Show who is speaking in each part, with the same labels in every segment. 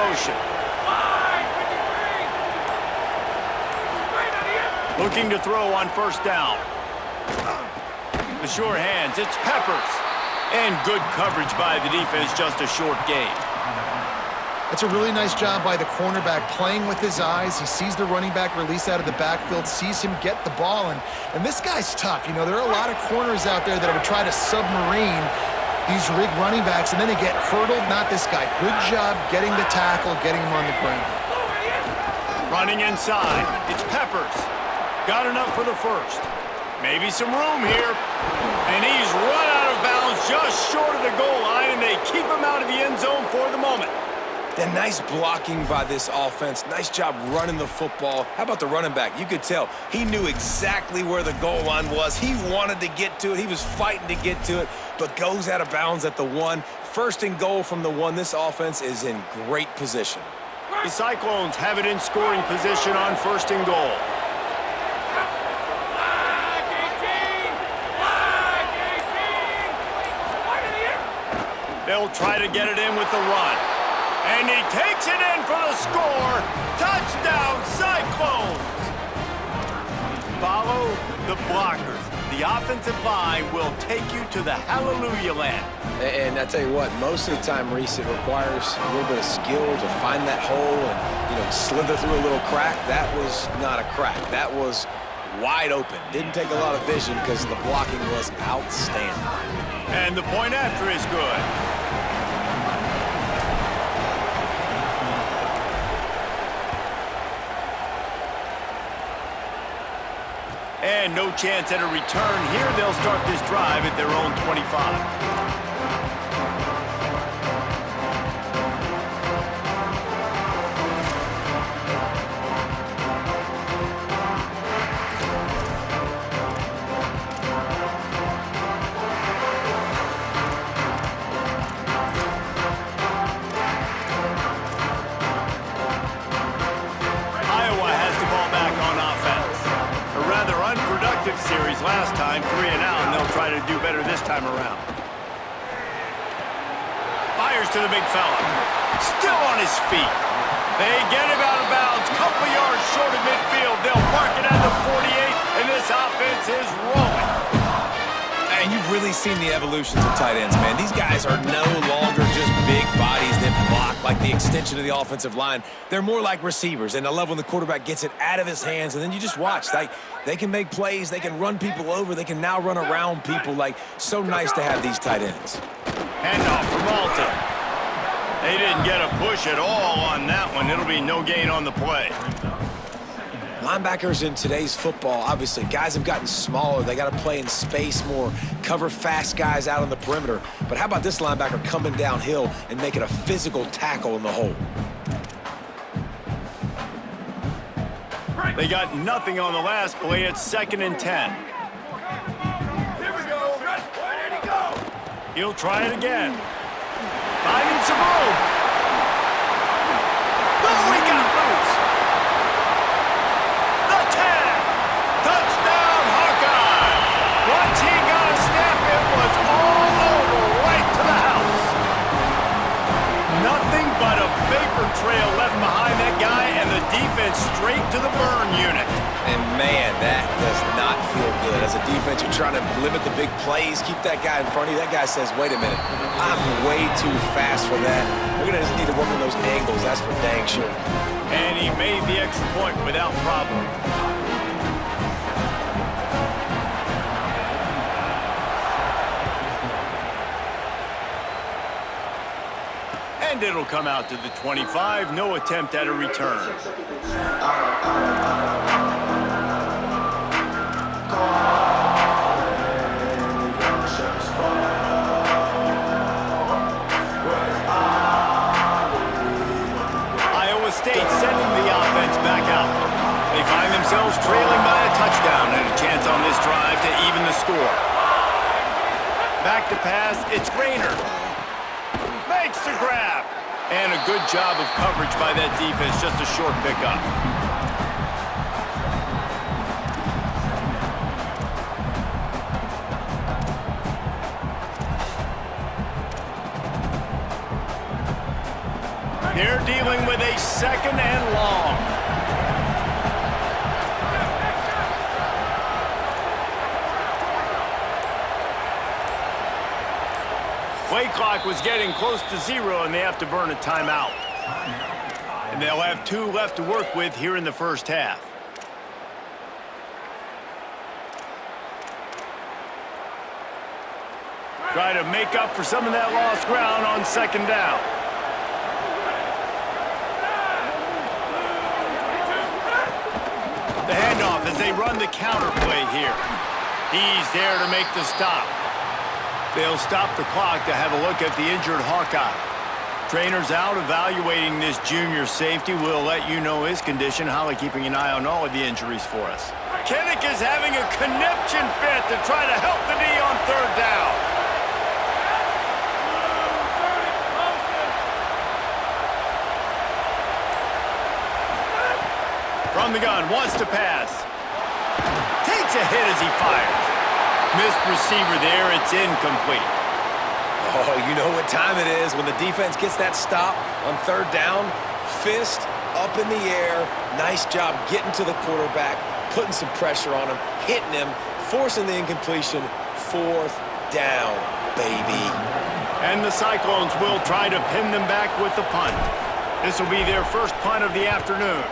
Speaker 1: motion. Looking to throw on first down. The sure hands, it's Peppers. And good coverage by the defense, just a short gain.
Speaker 2: It's a really nice job by the cornerback playing with his eyes. He sees the running back release out of the backfield, sees him get the ball, and this guy's tough. You know, there are a lot of corners out there that would try to submarine these rig running backs, and then they get hurdled. Not this guy. Good job getting the tackle, getting him on the ground.
Speaker 1: Running inside, it's Peppers. Got enough for the first. Maybe some room here. And he's run out of bounds just short of the goal line, and they keep him out of the end zone for the moment.
Speaker 3: Then nice blocking by this offense. Nice job running the football. How about the running back? You could tell he knew exactly where the goal line was. He wanted to get to it. He was fighting to get to it, but goes out of bounds at the 1. First and goal from the 1. This offense is in great position.
Speaker 1: The Cyclones have it in scoring position on first and goal. They'll try to get it in with the run. And he takes it in for the score. Touchdown, Cyclones! Follow the blockers. The offensive line will take you to the hallelujah land.
Speaker 3: And I tell you what, most of the time, Reese, it requires a little bit of skill to find that hole and, you know, slither through a little crack. That was not a crack. That was wide open. Didn't take a lot of vision because the blocking was outstanding.
Speaker 1: And the point after is good. And no chance at a return here. They'll start this drive at their own 25. Series last time, 3 and out, and they'll try to do better this time around. Fires to the big fella. Still on his feet. They get him out of bounds. Couple yards short of midfield. They'll mark it at the 48, and this offense is rolling.
Speaker 3: And you've really seen the evolutions of tight ends, man. These guys are no longer just big bodies that block like the extension of the offensive line. They're more like receivers, and I love when the quarterback gets it out of his hands, and then you just watch. They can make plays. They can run people over. They can now run around people. Like, so nice to have these tight ends.
Speaker 1: Handoff for Malta. They didn't get a push at all on that one. It'll be no gain on the play.
Speaker 3: Linebackers in today's football, obviously, guys have gotten smaller. They got to play in space more, cover fast guys out on the perimeter. But how about this linebacker coming downhill and making a physical tackle in the hole?
Speaker 1: They got nothing on the last play. It's 2nd and 10.
Speaker 4: Here we go. Where did he go?
Speaker 1: He'll try it again. Finding some room. Oh, he got loose. The 10. Touchdown, Hawkeye. Once he got a step, it was all over right to the house. Nothing but a vapor trail left behind that guy, and the defense straight to the burn unit.
Speaker 3: And, man, that does not feel good. As a defense, you're trying to limit the big plays, keep that guy in front of you. That guy says, wait a minute, I'm way too fast for that. We're going to just need to work on those angles. That's for dang sure.
Speaker 1: And he made the extra point without problem. And it'll come out to the 25. No attempt at a return. Iowa State sending the offense back out. They find themselves trailing by a touchdown and a chance on this drive to even the score. Back to pass, it's Rayner. Makes the grab. And a good job of coverage by that defense, just a short pickup. They're dealing with a 2nd and long. Play clock was getting close to 0, and they have to burn a timeout. And they'll have 2 left to work with here in the first half. Try to make up for some of that lost ground on 2nd down. The handoff as they run the counter play here. He's there to make the stop. They'll stop the clock to have a look at the injured Hawkeye. Trainer's out evaluating this junior safety. We'll let you know his condition. Holly keeping an eye on all of the injuries for us. Kinnick is having a conniption fit to try to help the knee on 3rd down. From the gun, wants to pass. Takes a hit as he fires. Missed receiver there, it's incomplete.
Speaker 3: Oh, you know what time it is when the defense gets that stop on 3rd down. Fist up in the air. Nice job getting to the quarterback, putting some pressure on him, hitting him, forcing the incompletion. 4th down, baby.
Speaker 1: And the Cyclones will try to pin them back with the punt. This will be their first punt of the afternoon.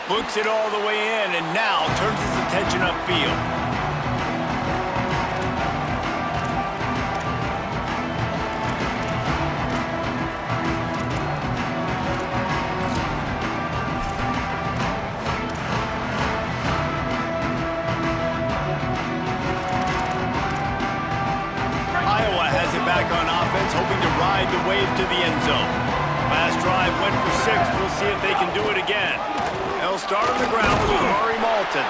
Speaker 1: Looks it all the way in, and now turns his attention upfield. Iowa has it back on offense, hoping to ride the wave to the end zone. Last drive went for 6. We'll see if they can do it again. They'll start on the ground with Murray Malton.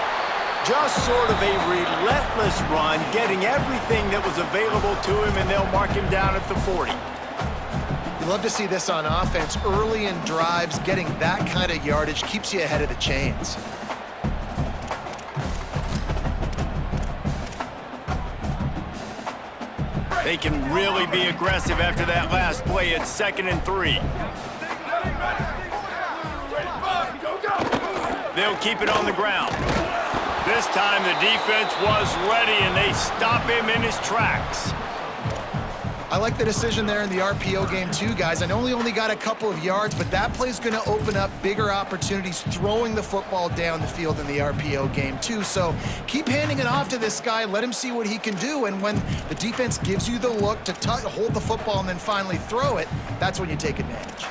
Speaker 1: Just sort of a relentless run, getting everything that was available to him, and they'll mark him down at the 40.
Speaker 2: You love to see this on offense. Early in drives, getting that kind of yardage keeps you ahead of the chains.
Speaker 1: They can really be aggressive after that last play. It's 2nd and 3. They'll keep it on the ground. This time the defense was ready, and they stop him in his tracks.
Speaker 2: I like the decision there in the RPO game too, guys. I know he only got a couple of yards, but that play's going to open up bigger opportunities throwing the football down the field in the RPO game too. So keep handing it off to this guy. Let him see what he can do. And when the defense gives you the look to hold the football and then finally throw it, that's when you take advantage.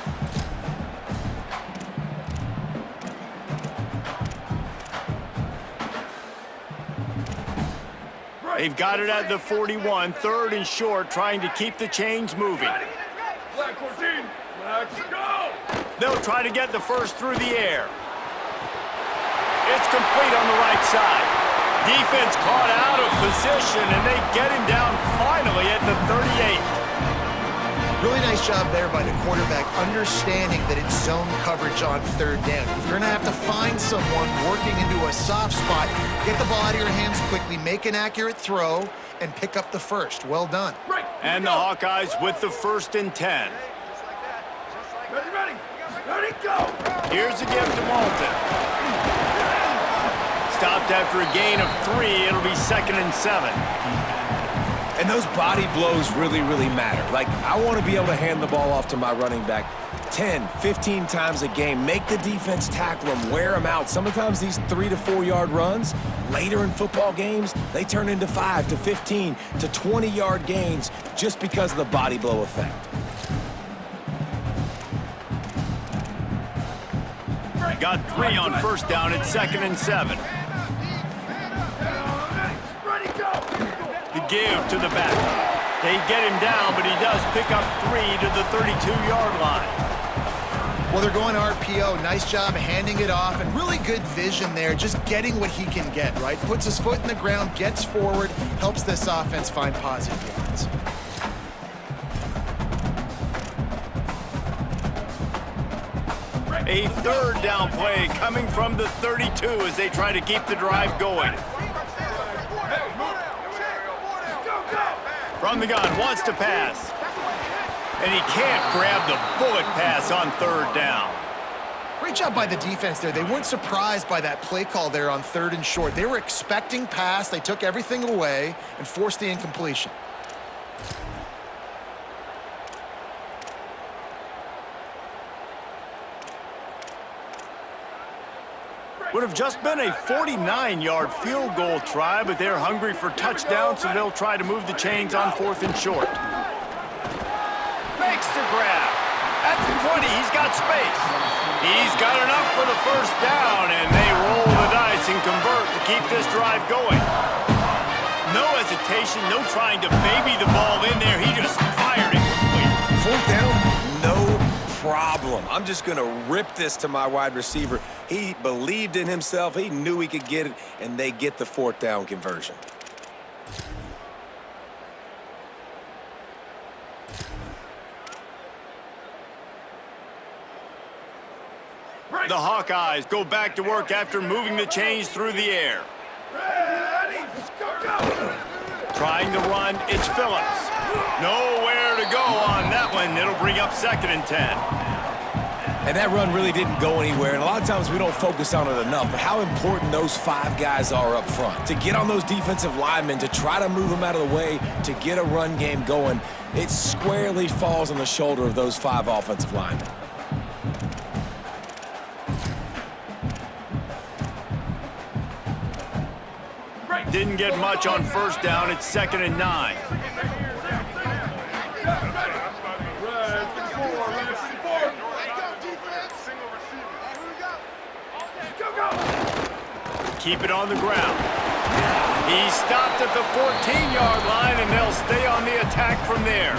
Speaker 1: They've got it at the 41, 3rd and short, trying to keep the chains moving.
Speaker 4: Black 14, black to go!
Speaker 1: They'll try to get the first through the air. It's complete on the right side. Defense caught out of position, and they get him down finally at the 38.
Speaker 2: Really nice job there by the quarterback, understanding that it's zone coverage on 3rd down. If you're going to have to find someone working into a soft spot, get the ball out of your hands quickly, make an accurate throw, and pick up the first. Well done.
Speaker 4: Right,
Speaker 1: And the Hawkeyes with the 1st and 10.
Speaker 4: Ready, go!
Speaker 1: Here's a give to Malton. Stopped after a gain of 3. It'll be 2nd and 7.
Speaker 3: And those body blows really, really matter. Like, I want to be able to hand the ball off to my running back 10, 15 times a game. Make the defense tackle them, wear them out. Sometimes these 3 to 4 yard runs, later in football games, they turn into 5 to 15 to 20 yard gains just because of the body blow effect.
Speaker 1: Got 3 on 1st down. It's 2nd and 7.
Speaker 4: Ready, go!
Speaker 1: The give to the back. They get him down, but he does pick up 3 to the 32-yard line.
Speaker 2: Well, they're going RPO. Nice job handing it off, and really good vision there, just getting what he can get, right? Puts his foot in the ground, gets forward, helps this offense find positive yards.
Speaker 1: A 3rd down play coming from the 32 as they try to keep the drive going. From the gun, wants to pass. And he can't grab the bullet pass on third down.
Speaker 2: Great job by the defense there. They weren't surprised by that play call there on 3rd and short. They were expecting pass. They took everything away and forced the incompletion.
Speaker 1: Would have just been a 49-yard field goal try, but they're hungry for touchdown, so they'll try to move the chains on 4th and short. Makes the grab. At the 20, he's got space. He's got enough for the first down, and they roll the dice and convert to keep this drive going. No hesitation, no trying to baby the ball in there. He just fired it complete.
Speaker 3: 4th down, no problem. I'm just going to rip this to my wide receiver. He believed in himself. He knew he could get it, and they get the 4th down conversion.
Speaker 1: The Hawkeyes go back to work after moving the chains through the air.
Speaker 4: Ready, go!
Speaker 1: Trying to run, it's Phillips. Nowhere to go on that one. It'll bring up 2nd and 10.
Speaker 3: And that run really didn't go anywhere, and a lot of times we don't focus on it enough, but how important those 5 guys are up front. To get on those defensive linemen, to try to move them out of the way, to get a run game going, it squarely falls on the shoulder of those 5 offensive linemen.
Speaker 1: Didn't get much on 1st down. It's 2nd and 9. Keep it on the ground. He stopped at the 14-yard line, and they'll stay on the attack from there.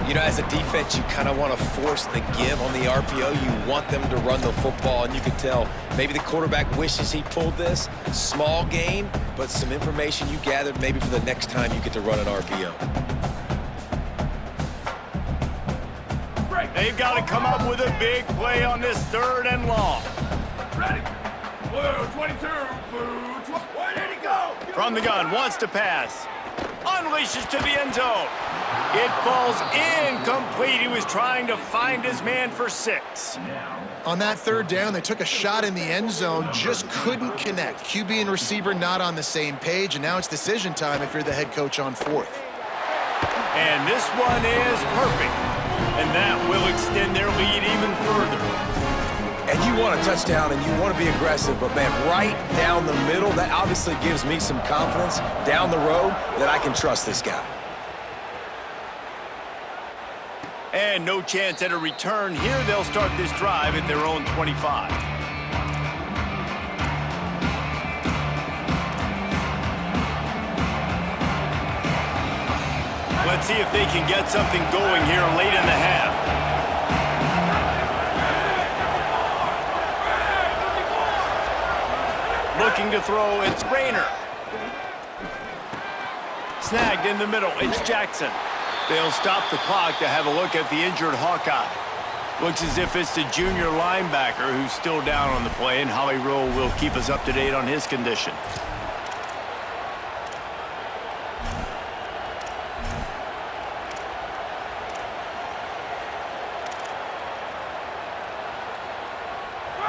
Speaker 3: You know, as a defense, you kind of want to force the give on the RPO. You want them to run the football, and you can tell maybe the quarterback wishes he pulled this. Small gain, but some information you gathered maybe for the next time you get to run an RPO.
Speaker 1: They've got to come up with a big play on this 3rd and long.
Speaker 4: Ready, blue 22, blue 20. Where did he go?
Speaker 1: From the gun, wants to pass. Unleashes to the end zone. It falls incomplete. He was trying to find his man for 6.
Speaker 2: On that 3rd down, they took a shot in the end zone, just couldn't connect. QB and receiver not on the same page, and now it's decision time if you're the head coach on 4th.
Speaker 1: And this one is perfect. And that will extend their lead even further.
Speaker 3: And you want a touchdown, and you want to be aggressive, but, man, right down the middle, that obviously gives me some confidence down the road that I can trust this guy.
Speaker 1: And no chance at a return here. They'll start this drive at their own 25. Let's see if they can get something going here late in the half. Looking to throw, it's Rayner. Snagged in the middle, it's Jackson. They'll stop the clock to have a look at the injured Hawkeye. Looks as if it's the junior linebacker who's still down on the play, and Holly Rowe will keep us up to date on his condition.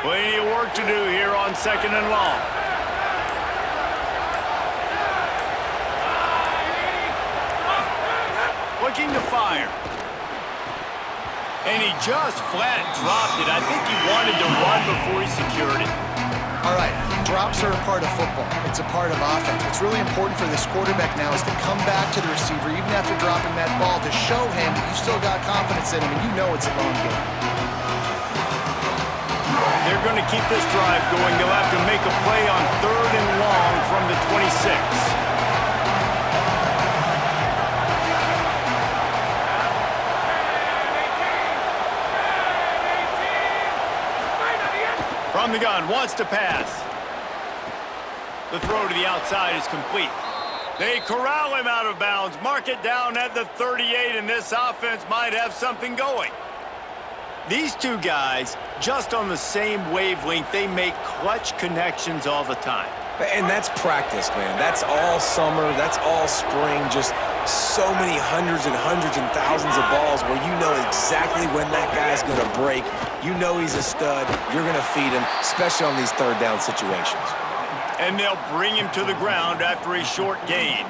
Speaker 1: Plenty of work to do here on 2nd and long. Looking to fire. And he just flat dropped it. I think he wanted to run before he secured it.
Speaker 2: All right, drops are a part of football. It's a part of offense. What's really important for this quarterback now is to come back to the receiver, even after dropping that ball, to show him that you still got confidence in him, and you know it's a long game.
Speaker 1: They're going to keep this drive going. They'll have to make a play on 3rd and long from the 26. From the gun, wants to pass. The throw to the outside is complete. They corral him out of bounds, mark it down at the 38, and this offense might have something going. These two guys, just on the same wavelength, they make clutch connections all the time.
Speaker 3: And that's practice, man. That's all summer. That's all spring. Just so many hundreds and thousands of balls calls where you know exactly when that guy's going to break. You know he's a stud. You're going to feed him, especially on these third down situations.
Speaker 1: And they'll bring him to the ground after a short gain.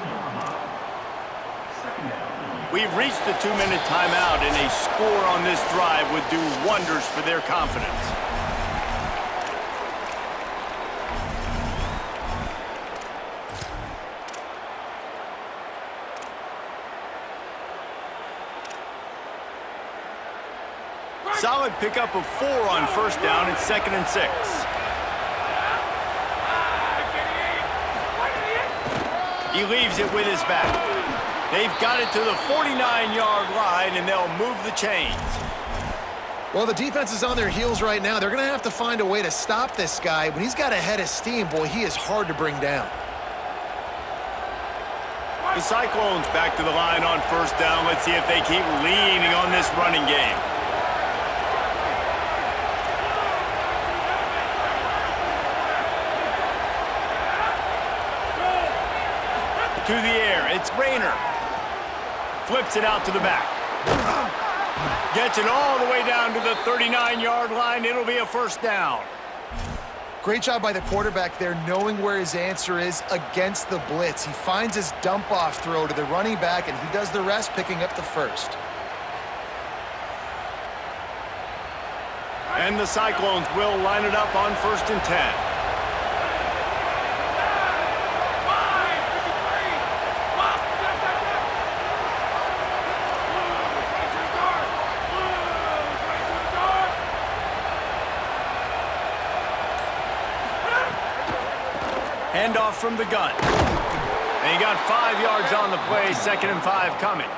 Speaker 1: We've reached the 2-minute timeout, and a score on this drive would do wonders for their confidence. Solid pickup of 4 on first down. It's 2nd and 6. He leaves it with his back. They've got it to the 49-yard line, and they'll move the chains.
Speaker 2: Well, the defense is on their heels right now. They're going to have to find a way to stop this guy. When he's got a head of steam, boy, he is hard to bring down.
Speaker 1: The Cyclones back to the line on first down. Let's see if they keep leaning on this running game. To the air, it's Rayner. Flips it out to the back. Gets it all the way down to the 39-yard line. It'll be a first down.
Speaker 2: Great job by the quarterback there, knowing where his answer is against the blitz. He finds his dump-off throw to the running back, and he does the rest, picking up the first.
Speaker 1: And the Cyclones will line it up on 1st and 10. Handoff from the gun. And he got 5 yards on the play, 2nd and 5 coming.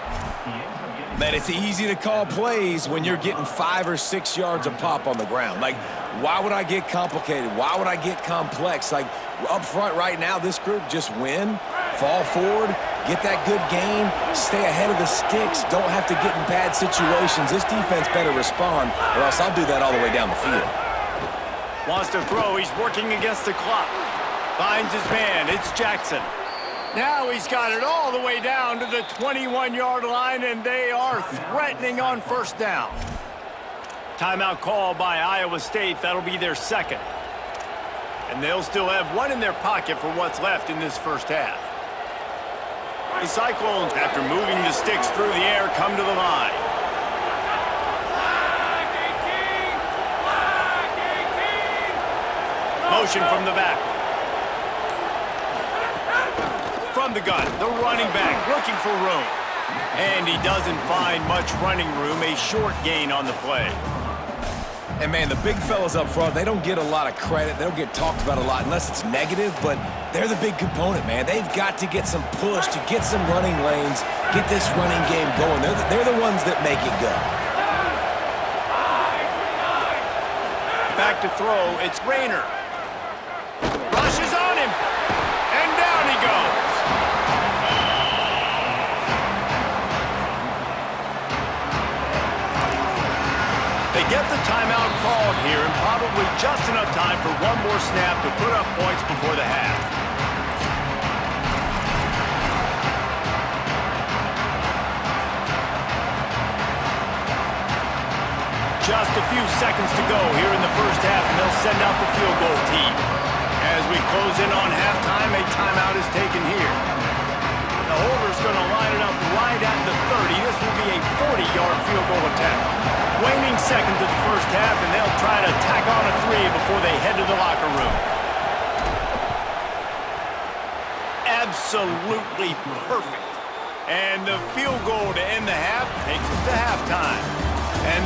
Speaker 3: Man, it's easy to call plays when you're getting 5 or 6 yards a pop on the ground. Like, why would I get complicated? Why would I get complex? Like, up front right now, this group just win, fall forward, get that good gain, stay ahead of the sticks, don't have to get in bad situations. This defense better respond, or else I'll do that all the way down the field.
Speaker 1: Wants to throw. He's working against the clock. Finds his man. It's Jackson. Now he's got it all the way down to the 21-yard line, and they are threatening on first down. Timeout call by Iowa State. That'll be their 2nd. And they'll still have 1 in their pocket for what's left in this first half. The Cyclones, after moving the sticks through the air, come to the line. Motion from the back. From the gun, the running back looking for room. And he doesn't find much running room, a short gain on the play.
Speaker 3: And, man, the big fellas up front, they don't get a lot of credit. They don't get talked about a lot unless it's negative, but they're the big component, man. They've got to get some push, to get some running lanes, get this running game going. They're the ones that make it go.
Speaker 1: Back to throw, it's Rayner. Rushes on him, and down he goes. They get the timeout called here, and probably just enough time for one more snap to put up points before the half. Just a few seconds to go here in the first half, and they'll send out the field goal team. As we close in on halftime, a timeout is taken here. The holder's going to line it up right at the 30. This will be a 40-yard field goal attempt. Waning seconds of the first half, and they'll try to tack on a 3 before they head to the locker room. Absolutely perfect. And the field goal to end the half takes us to halftime. And